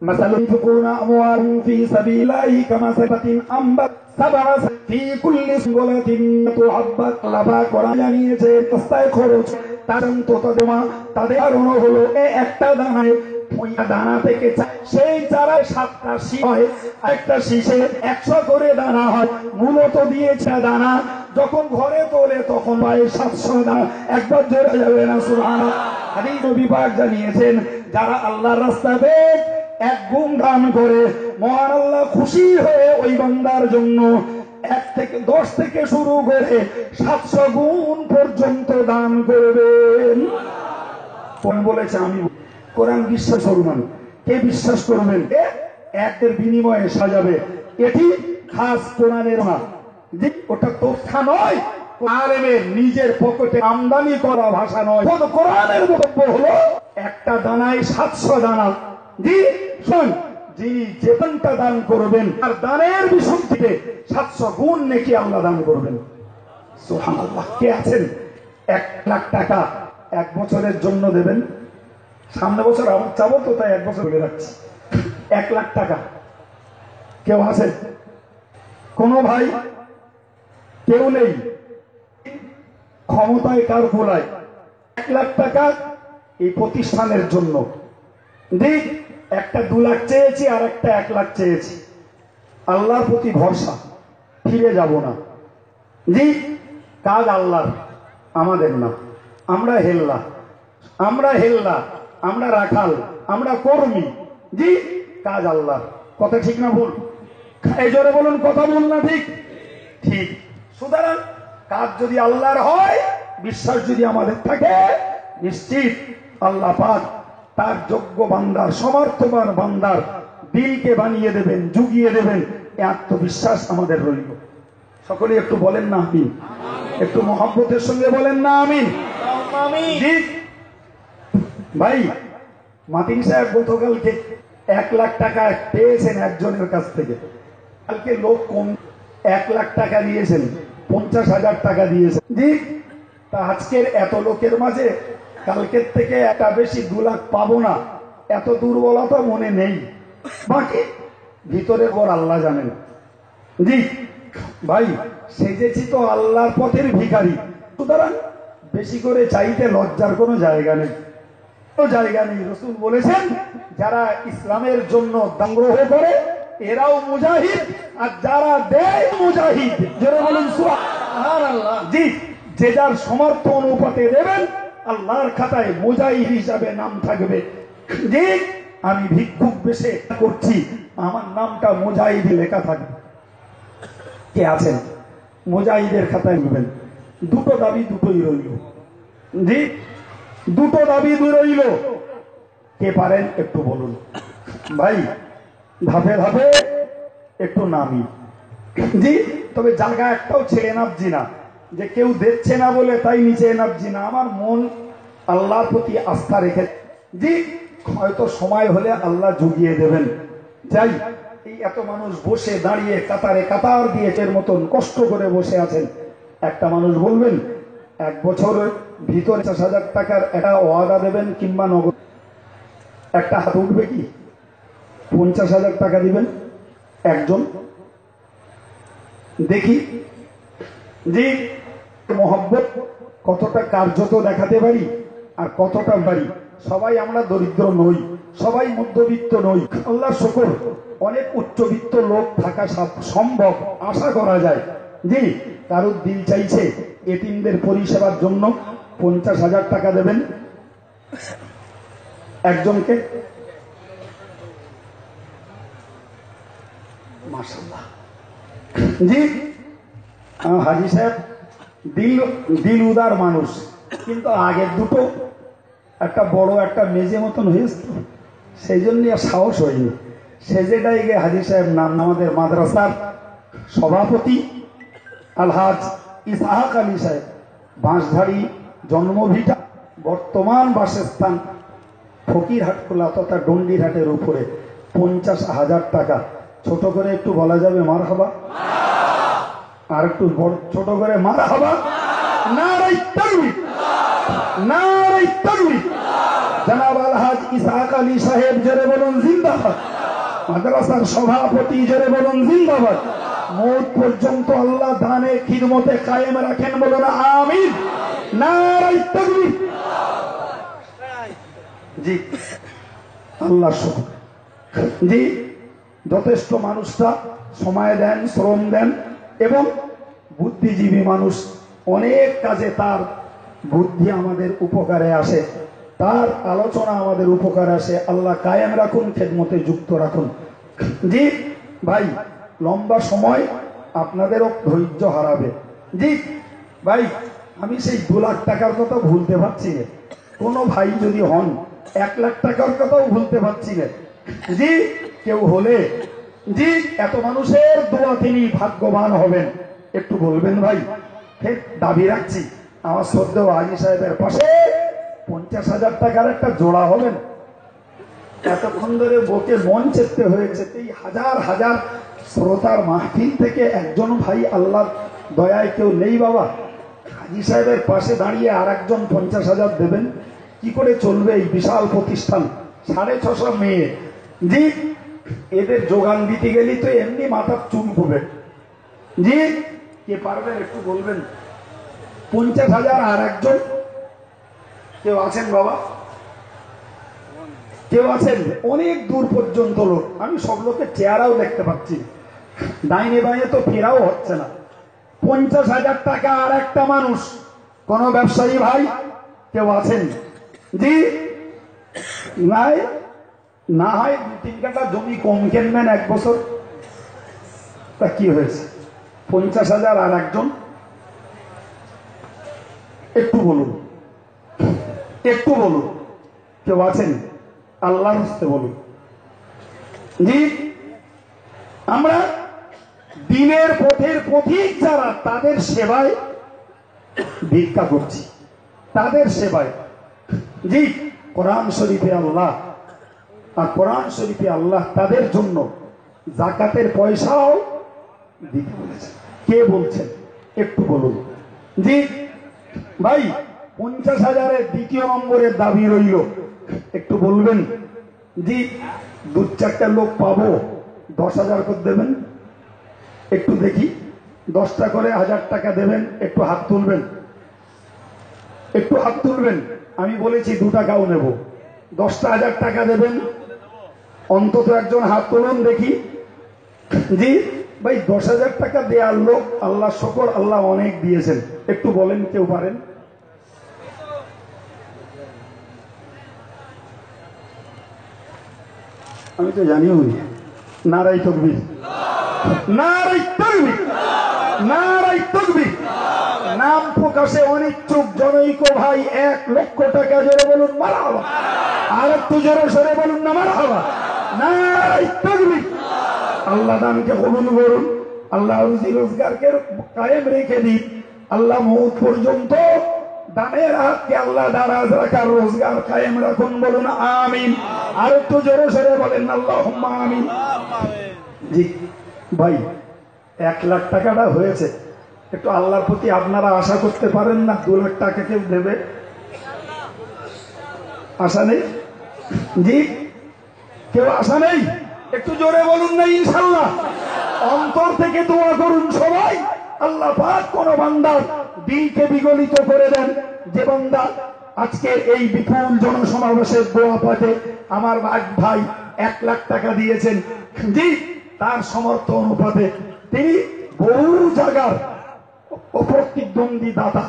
মাসালুন ফুকুনা আমওয়ালুম ফি সাবিলিল্লাহি কামাসালাতিন আম্বাত সাবআ ফি কুল্লি সুবলাতিন তুহাব্বাত লাবা কোরআন জানিয়েছে রাস্তায় খরচ তার তাদের কারণ হলো একটা দানায়, ওই দানা থেকে সেই চারা 7টা শীষ হয়, একটা শীষে 100 করে দানা হয়, মূলত দিয়েছে দানা, যখন ঘরে তোলে তখন পায় 700 দানা, একবার জোরে যাবে না সুবহানাল্লাহ। হাদিস বিভাগ জানিয়েছেন, যারা আল্লাহর রাস্তাতে 1 গুণ দান করে, মহান আল্লাহ খুশি হয়ে ওই বান্দার জন্য 1 থেকে 10 থেকে শুরু করে 700 গুণ পর্যন্ত দান করবেন। কোন বলেছে? আমি। কোরআন বিশ্বাস করবেন, কে বিশ্বাস করবেন? একের বিনিময়ে সাজাবে, এটি খাস কোরআনের না, যে ওটা তথ্য নয়, আলেমের নিজের পকেটে আমদানি করা ভাষা নয়। কোরআনের বক্তব্য হলো একটা দানায় 700 দানা। জি শুন, যিনি যেখানটা দান করবেন আর দানের বিশুদ্ধিতে 700 গুণ নেকি আল্লাহ দান করবেন। সুবহানাল্লাহ। কে আছেন 1 লাখ টাকা 1 বছরের জন্য দেবেন? সামনে বছর আবার চাবো তো, তাই 1 বছর বলে রাখছি। 1 লাখ টাকা কেউ আছেন? কোন ভাই? কেউ নেই। ক্ষমতায় কার গোলায় 1 লাখ টাকা এই প্রতিষ্ঠানের জন্য। ঠিক একটা 2 লাখ চেয়েছি আর একটা 1 লাখ চেয়েছি। আল্লাহর প্রতি ভরসা, ফিরে যাব না। জি কাজ আল্লাহর, আমাদের না। আমরা হেল্লা আমরা রাখাল, আমরা কর্মী। জি, কাজ আল্লাহ। কথা ঠিক না ভুল? এই জোরে বলুন, কথা ভুল না ঠিক? ঠিক। সুতরাং কাজ যদি আল্লাহর হয়, বিশ্বাস যদি আমাদের থাকে, নিশ্চিত আল্লাহ পাক তার যোগ্য বান্দার, সমর্থবান বান্দার দিলকে বানিয়ে দেবেন, জুগিয়ে দেবেন। এই আত্মবিশ্বাস আমাদের রইল। সকলে একটু বলেন না আমিন? একটু মহব্বতের সঙ্গে বলেন না আমিন? জি ভাই, মাতিন সাহেব গতকালকে 1 লাখ টাকা পেয়েছেন একজনের কাছ থেকে। কালকে লোক কম 1 লাখ টাকা দিয়েছেন, 50,000 টাকা দিয়েছেন। জি, তা আজকের এত লোকের মাঝে কালকের থেকে একটা বেশি 2 লাখ পাবো না, এত দুর্বলতা মনে নেই। বাকি ভিতরে ওর আল্লাহ জানেন। জি ভাই, সেজেছি তো আল্লাহর পথের ভিখারি। সুতরাং বেশি করে চাইতে লজ্জার কোনো জায়গা নেই, জায়গা নেই। রাসূল বলেছেন, যারা ইসলামের জন্য সংগ্রহ করে এরাও মুজাহিদ, আর যারা দেয় মুজাহিদ। যারা বলেন সুবহানাল্লাহ। জি, যে যার সমর্থ অনুপাতে দেবেন, আল্লাহর খাতায় মুজাহিদ হিসাবে নাম থাকবে। জি, আমি ভিক্ষুক বেশে করছি, আমার নামটা মুজাহিদ লেখা থাকবে। কে আছেন মুজাহিদের খাতায় লিখবেন? দুটো দাবি দুটোই রইল। জি, দুটো দাবি রইল। কে পারেন একটু বলুন ভাই? ধাপে ধাপে একটু নামি। জি, তবে জায়গা একটাও ছেড়ে নামছি না, যে কেউ দেখছে না বলে তাই নিচে নামছি না। আমার মন আল্লাহর প্রতি আস্থা রেখে, জি হয়তো সময় হলে আল্লাহ জুগিয়ে দেবেন। যাই, এই এত মানুষ বসে দাঁড়িয়ে কাতারে কাতার দিয়ে এর মতন কষ্ট করে বসে আছেন। একটা মানুষ বলবেন 1 বছরের ভিতরে 50,000 টাকার একটা ওয়াদা দেবেন কিংবা নগদ? একটা হাত উঠবে কি? 50,000 টাকা দিবেন একজন? দেখি জি, মহব্বত কতটা কার্যত দেখাতে পারি আর কতটা পারি। সবাই আমরা দরিদ্র নই, সবাই মধ্যবিত্ত নই। আল্লাহর শুকর, অনেক উচ্চবিত্ত লোক থাকা সম্ভব, আশা করা যায়। জি, কারোর দিল চাইছে এতিমদের পরিষেবার জন্য 50,000 টাকা দেবেন একজনকে। মাশাআল্লাহ। জি, হাজী সাহেব দিল উদার মানুষ, কিন্তু আগের দুটো একটা বড় একটা মেজে মতন হয়েছে, সেই জন্য আর সাহস হয়নি। সেজেটাই গিয়ে হাজী সাহেব নাম, আমাদের মাদ্রাসার সভাপতি আলহাজ ইসহাক আলী সাহেব, বাঁশঝাড়ি জন্মভিটা, বর্তমান বাসস্থান ফকিরহাট খোলা তথা ডন্ডিরহাটের উপরে। 50,000 টাকা। ছোট করে একটু বলা যাবে মারহাবা? আর একটু ছোট করে মারহাবা। নারে তাকবীর, নারে তাকবীর। জনাব আলহাজ ইসহাক আলী সাহেব জোরে বলুন জিন্দাবাদ। মাদ্রাসার সভাপতি জোরে বলুন জিন্দাবাদ। মৌত পর্যন্ত আল্লাহ দানে খিদমতে কায়েম রাখেন, বলুন আমিন। নারে তাকবীর। জি, আল্লাহ শুকর। জি, যথেষ্ট মানুষরা সময় দেন, শ্রম দেন, এবং বুদ্ধিজীবী মানুষ অনেক কাজে তার বুদ্ধি আমাদের উপকারে আসে, তার আলোচনা আমাদের উপকারে আসে। আল্লাহ কায়েম রাখুন, খেদমতে যুক্ত রাখুন। জি ভাই, লম্বা সময় আপনাদেরও ধৈর্য হারাবে। জি ভাই, আমি সেই 2 লাখ টাকার কথা ভুলতে পারছি না। কোনো ভাই যদি হন 1 লাখ টাকার কথাও ভুলতে পারছি না। জি, কেউ হলে জি এত মানুষের দোয়া তিনি ভাগ্যবান হবেন। একটু বলবেন ভাই? ফের দাবি রাখছি, আমার শ্রদ্ধেয় হাজী সাহেবের পাশে 50,000 টাকার একটা জোড়া হবেন। এতক্ষণ ধরে বকে মন চেতে হয়েছে, এই হাজার হাজার শ্রোতার মাহফিল থেকে একজন ভাই আল্লাহর দয়ায় কেউ নেই বাবা? হাজী সাহেবের পাশে দাঁড়িয়ে আর একজন 50,000 দেবেন? কি করে চলবে এই বিশাল প্রতিষ্ঠান? 650 মেয়ে। জি, এদের যোগান দিতে গেলি তো এমনি মাথার চুল ঘুরবে। জি, কে পারবেন একটু বলবেন? 50,000 আর একজন কেউ আছেন বাবা? কেউ আছেন? অনেক দূর পর্যন্ত লোক, আমি সব লোকের চেহারাও দেখতে পাচ্ছি, ডাইনে বাইনে তো ফেরাও হচ্ছে না। 50,000 টাকা আর একটা মানুষ, কোন ব্যবসায়ী ভাই কেউ আছেন? জি, নাই না হয় 2-3 কাঠা জমি কম কিনবেন 1 বছর, তা কি হয়েছে? 50,000 আর একজন, একটু বলুন, একটু বলুন, কেউ আছেন? আল্লাহর হস্তে বলুন। জি, আমরা দিনের পথের পথিক যারা, তাদের সেবায় ভিক্ষা করছি, তাদের সেবায়। জি, কোরআন শরীফে আল্লাহ, আর কোরআন শরীফে আল্লাহ তাদের জন্য যাকাতের পয়সাও দিতে বলেছে। কে বলছেন একটু বলুন। জি ভাই, 50,000-এর 2য় নম্বরের দাবি রইল, একটু বলবেন। জি, 2-4টা লোক পাবো, 10,000 করে দেবেন, একটু দেখি। 10টা করে 1,000 টাকা দেবেন, একটু হাত তুলবেন, একটু হাত তুলবেন। আমি বলেছি 2 টাকাও নেব। 10টা 1,000 টাকা দেবেন, অন্তত একজন হাত তুলুন দেখি। জি ভাই, 10,000 টাকা দেওয়ার লোক, আল্লাহ শুকর, আল্লাহ অনেক দিয়েছেন, একটু বলেন কেউ পারেন? আমি তো জানিও নি। নারাই তাকবীর, নারাই তাকবীর, নারাই তাকবীর। নাম প্রকাশে অনিচ্ছুক জনৈক ভাই 1 লক্ষ টাকা জোরে বলুন মারহাবা। আর একটু জোরে সরে বলুন না মারহাবা। নারাই তাকবীর। আল্লাহ দানকে কবুল করুন, আল্লাহ রুজি রোজগারকে কায়েম রেখে দিন, আল্লাহ মউত পর্যন্ত দানের হাতকে আল্লাহ দারাজ রাখার রোজগার কায়েম রাখুন, বলুন আমিন। আর একটু জোরে সরে বলেন আল্লাহুম্মা আমিন। জি ভাই, 1 লাখ টাকাটা হয়েছে, একটু আল্লাহর প্রতি আপনারা আশা করতে পারেন না 2 লাখ টাকা কেউ দেবে? আশা নেই? জি, কেউ আশা নেই? একটু জোরে বলুন না ইনশাআল্লাহ। অন্তর থেকে দোয়া করুন সবাই, আল্লাহ পাক কোন বান্দার দিলকে বিগলিত করে দেন। যে বান্দা আজকে এই বিপুল জনসমাবেশের দোয়া পাতে আমার ভাই 1 লাখ টাকা দিয়েছেন, জি, তার সমর্থ অনুপাতে তিনি বহু জায়গার অপ্রতিদ্বন্দ্বী দাতা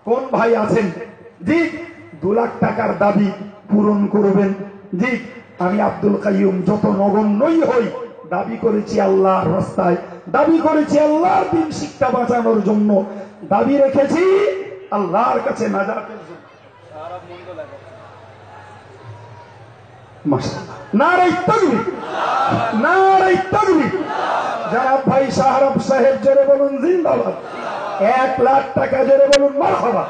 কোন ভাই আছেন, জি, 2 লাখ টাকার দাবি পূরণ করবেন। জি, আমি আব্দুল কাইয়ুম যত নগণ্যই হই, দাবি করেছি আল্লাহর রাস্তায়, দাবি করেছি আল্লাহর দ্বীন শিক্ষা বাঁচানোর জন্য, দাবি রেখেছি আল্লাহর কাছে নাজাতের জন্য। মাশাআল্লাহ, নারায়ে তাকবীর, নারায়ে তাকবীর। যারা ভাই শাহরাব সাহেব জোরে বলুন জিন্দাবাদ। 1 লাখ টাকা জোরে বলুন মারহাবা।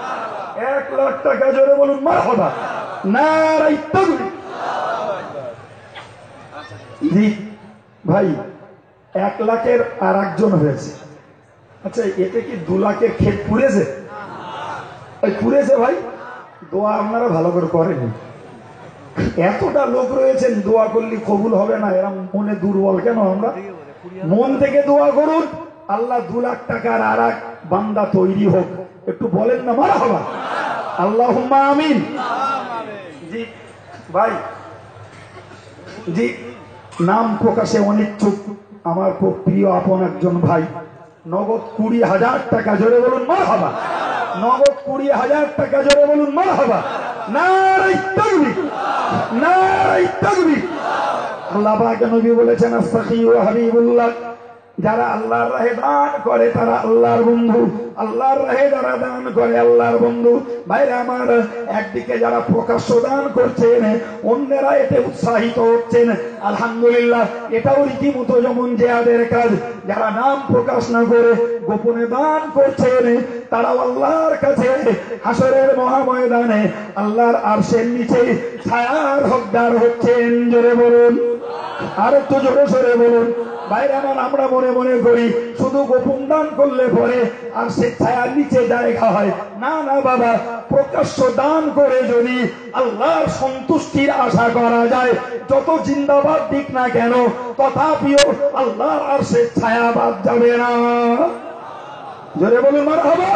1 লাখ টাকা জোরে বলুন মারহাবা। নারায়ে তাকবীর। জি ভাই, 1 লাখের আর একজন হয়েছে। আচ্ছা, এতে কি 2 লাখের ক্ষেত পুড়েছে? পুড়েছে ভাই, দোয়া আপনারা ভালো করে করেনি। এতটা লোক রয়েছেন, দোয়া করলে কবুল হবে না, এরা মনে দুর্বল কেন? আমরা মন থেকে দোয়া করুন, আল্লাহ 2 লাখ টাকার আর এক বান্দা তৈরি হোক, একটু বলেন না মারহাবা। আল্লাহুম্মা আমিন। জি ভাই, জি, নাম প্রকাশে অনিচ্ছুক আমার খুব প্রিয় আপন একজন ভাই, নগদ 20,000 টাকা জোরে বলুন মারহাবা। নগদ 20,000 টাকা জোরে বলুন মারহাবা। নারায়ে তাকবীর, নারায়ে তাকবীর। আল্লাহ পাক নবী বলেছেন আস্তাগফিরু ওয়া হাবিবুল্লাহ, যারা আল্লাহর রাহে দান করে তারা আল্লাহর বন্ধু, আল্লাহর রাহে যারা দান করে আল্লাহর বন্ধু। ভাইরা আমার, একদিকে যারা প্রকাশ্য দান করছেন, অন্যেরা এতে উৎসাহিত হচ্ছেন, আলহামদুলিল্লাহ, এটাও রীতিমতো যেমন জিহাদের কাজ। যারা নাম প্রকাশ না করে গোপনে দান করছেন, তারাও আল্লাহর কাছে হাসরের মহাময়দানে আল্লাহর আরশের নিচে ছায়ার হকদার হচ্ছেন। জোরে বলুন, আর একটু জোরে সরে বলুন। বাইরে আমরা মনে মনে করি শুধু গোপন দান করলে পরে আর সে ছায়ার নিচে জায়গা হয় না। না বাবা, প্রকাশ্য দান করে যদি আল্লাহর সন্তুষ্টির আশা করা যায়, যত জিন্দাবাদ দিক না কেন, তথাপিও আল্লাহর আর সে ছায়া বাদ যাবে না। জোরে বলুন মারহাবা।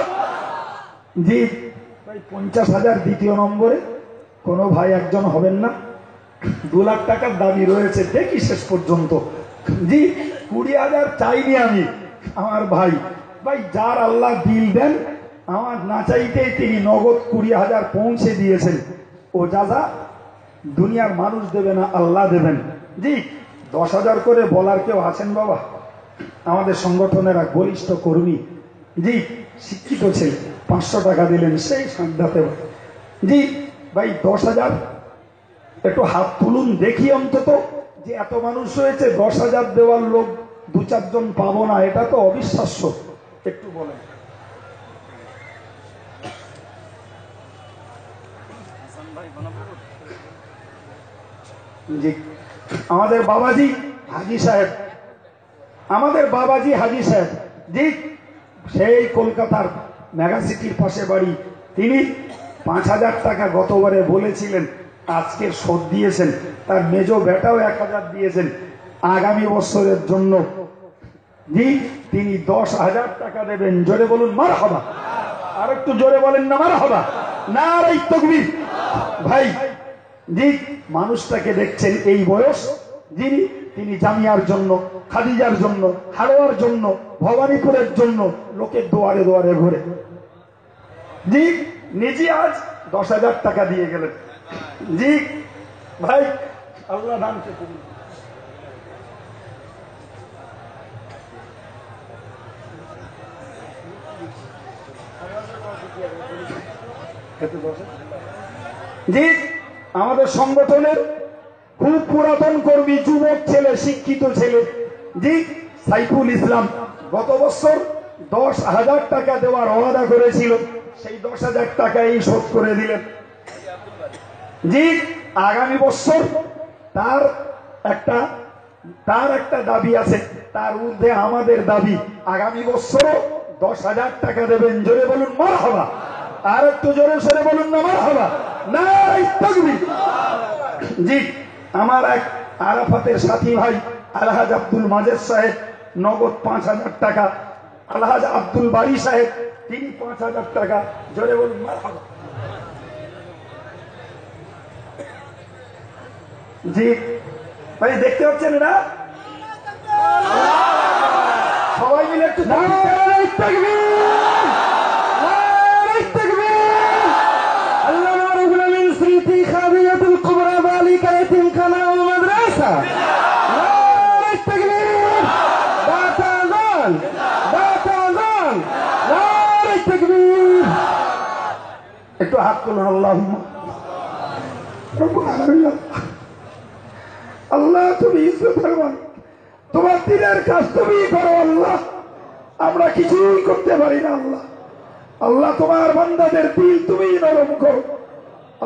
জি ভাই, 50,000 দ্বিতীয় নম্বরে কোন ভাই একজন হবেন না? 2 লাখ টাকার দাবি রয়েছে, দেখি শেষ পর্যন্ত। জি, 20,000 চাইনি আমি আমার ভাই। ভাই, যার আল্লাহ দিল দেন, আমার না চাইতেই তিনি নগদ 20,000 পৌঁছে দিয়েছেন। ও যা দুনিয়ার মানুষ দেবে না, আল্লাহ দেবেন। জি, 10,000 করে বলার কেউ আছেন বাবা? আমাদের সংগঠনের এক বলিষ্ঠ কর্মী, জি শিক্ষিত ছেলে, 500 টাকা দিলেন সেই সান্দাতে। জি ভাই 10,000 একটু হাত তুলুন দেখি অন্তত, যে এত মানুষ হয়েছে 10,000 দেওয়ার লোক 2-4 জন পাবো না, এটা তো অবিশ্বাস্য। একটু বলেন। জি আমাদের বাবাজি হাজি সাহেব, আমাদের বাবাজি হাজি সাহেব, জি সেই কলকাতার মেগা সিটির পাশে বাড়ি, তিনি 5,000 টাকা গতবারে বলেছিলেন, আজকে শোধ দিয়েছেন। তার মেজ বেটাও 1,000 দিয়েছেন আগামী বছরের জন্য। জি তিনি 10,000 টাকা দেবেন। জোরে বলুন মারহাবা। আর একটু জোরে বলেন না মারহাবা। নারে তাকবীর। ভাই জি মানুষটাকে দেখছেন এই বয়স, যিনি তিনি জামিয়ার জন্য, খাদিজার জন্য, হাড়োয়ার জন্য, ভবানীপুরের জন্য লোকের দুয়ারে দুয়ারে ঘুরে, জি নিজে আজ 10,000 টাকা দিয়ে গেলেন। জি ভাই আল্লাহ নামকে কবুল। জি আমাদের সংগঠনের খুব পুরাতন কর্মী, যুবক ছেলে, শিক্ষিত ছেলে, জি সাইফুল ইসলাম গত বছর 10,000 টাকা দেওয়ার ওয়াদা করেছিল, সেই 10,000 টাকা এই শোধ করে দিলেন। জি আগামী বছর তার একটা দাবি আছে, তার ঊর্ধ্বে আমাদের দাবি, আগামী বছরও 10,000 টাকা দেবেন। জোরে বলুন মারহাবা। আর একটু জোরে সরে বলুন না মারহাবা। নারে তাকবীর। জি আমার এক আরাফাতের সাথী ভাই আলহাজ আব্দুল মাজেদ সাহেব নগদ 5,000 টাকা, আলহাজ আব্দুল বারি সাহেব তিনি 5,000 টাকা। জোরে বলুন মারহাবা। জি ভাই দেখতে পাচ্ছেন না সবাই মিলে একটু নারে তাকবীর। নারে তাকবীর। আল্লাহ রাব্বুল আলামিন স্মৃতি খাদিজাতুল কুবরা বালিকা ইয়াতীমখানা ও মাদ্রাসা। নারে তাকবীর। দাতাগণ দাতাগণ নারে তাকবীর। একটু হাত তুলুন। আল্লাহুম্মা রব্বুল আলামিন। আল্লাহ তুমি ইজ্জত ফরমান, তোমার দিনের কাজ তুমি করো আল্লাহ, আমরা কিছুই করতে পারি না আল্লাহ। আল্লাহ তোমার বান্দাদের দিল তুমি নরম করো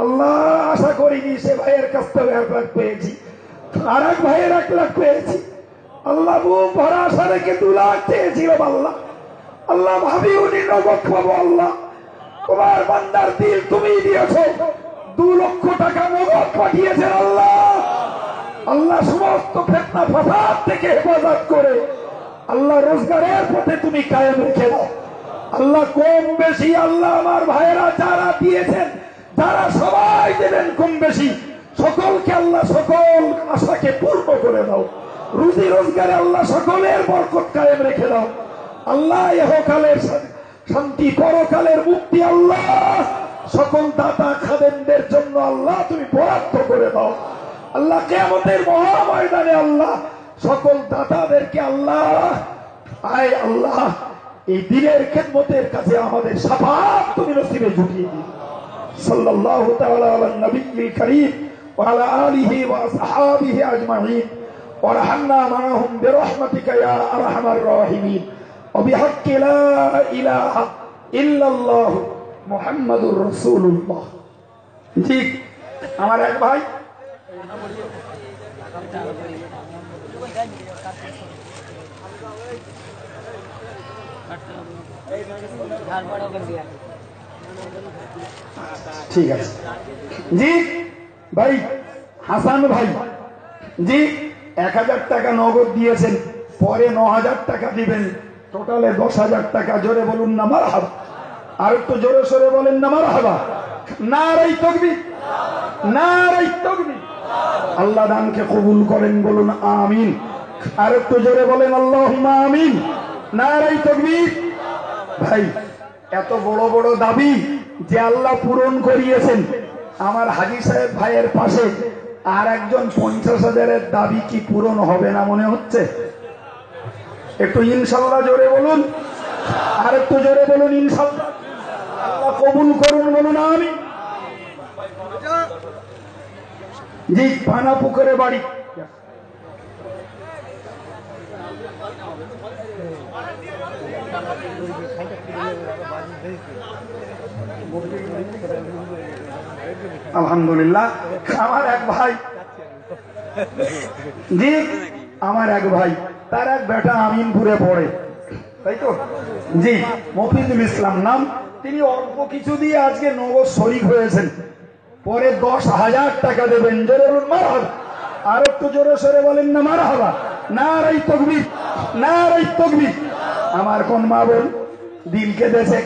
আল্লাহ। আশা করিনি সে ভাইয়ের কাছ থেকে 1 লাখ পেয়েছি, আর এক ভাইয়ের 1 লাখ পেয়েছি আল্লাহ। বুক ভরা আশা রেখে 2 লাখ চেয়েছিলাম আল্লাহ। আল্লাহ ভাবি উনি নগদ পাবো আল্লাহ। তোমার বান্দার দিল তুমি দিয়েছো, 2 লক্ষ টাকা নগদ পাঠিয়েছেন আল্লাহ। আল্লাহ সমস্ত ফিতনা ফাসাদ থেকে হেফাজত করে আল্লাহ রোজগারের পথে তুমি কায়েম রেখে দাও আল্লাহ। কম বেশি আল্লাহ আমার ভাইয়েরা যারা দিয়েছেন, যারা সবাই দেবেন কম বেশি, সকলকে আল্লাহ সকল আশাকে পূর্ণ করে দাও। রুজি রোজগারে আল্লাহ সকলের বরকত কায়েম রেখে দাও আল্লাহ। ইহকালের শান্তি, পরকালের মুক্তি আল্লাহ সকল দাতা খাদেমদের জন্য আল্লাহ তুমি বরাদ্দ করে দাও আল্লাহ। কিয়ামতের মহা ময়দানে আল্লাহ সকল দাতাদেরকে আল্লাহ আয় আল্লাহ এই দিনের খেদমতের কাছে আমাদের শাফাআত তুমি নসিবে জুটিয়ে দিও। সাল্লাল্লাহু তাআলা আলা নবিয়্যিল কারীম ওয়া আলা আলিহি ওয়া আসহাবিহি আজমাইন ওয়া রাহমনা মাআহুম বিরহমাতিকা ইয়া আরহামার রাহিমিন ওয়া বিহাক্কি লা ইলাহা ইল্লাল্লাহ মুহাম্মাদুর রাসূলুল্লাহ। ঠিক আমার এক ভাই ঠিক আছে জি ভাই হাসান ভাই, জি 1,000 টাকা নগদ দিয়েছেন, পরে 9,000 টাকা দিবেন, টোটালে 10,000 টাকা। জোরে বলুন না মারহাবা। আর একটু জোরে সরে বলেন না মারহাবা। নারে তাকবীর। নারে তাকবীর। আল্লাহ দানকে কবুল করেন, বলুন আমিন। আর একটু জোরে বলেন আল্লাহুম্মা আমিন। নারে তাকবীর। ভাই এত বড় বড় দাবি যে আল্লাহ পূরণ করিয়েছেন, আমার হাজী সাহেব ভাইয়ের পাশে আর একজন 50,000-এর দাবি কি পূরণ হবে না মনে হচ্ছে? একটু ইনশাল্লাহ জোরে বলুন, আর একটু জোরে বলুন ইনশাল্লাহ। আল্লাহ কবুল করুন, বলুন আমি। জি, পানা পুকুরে বাড়ি। আলহামদুলিল্লাহ। আমার এক ভাই, জি আমার এক ভাই, তার এক বেটা আমিনপুরে পড়ে, তাই তো? জি, মফিজুল ইসলাম নাম। তিনি অল্প কিছু দিয়ে আজকে নগদ শরীক হয়েছেন। পরে 10,000 টাকা দেবেন। জোরে বলুন মারহাবা। আর একটু জোরে সরে বলেন না মারহাবা। নারাই তাকবীর, নারাই তাকবীর। আমার কোন মা বোন দিল কেঁদেছে,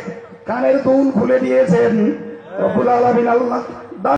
কানের দুল খুলে দিয়েছেন। রব্বুল আলামিন আল্লাহ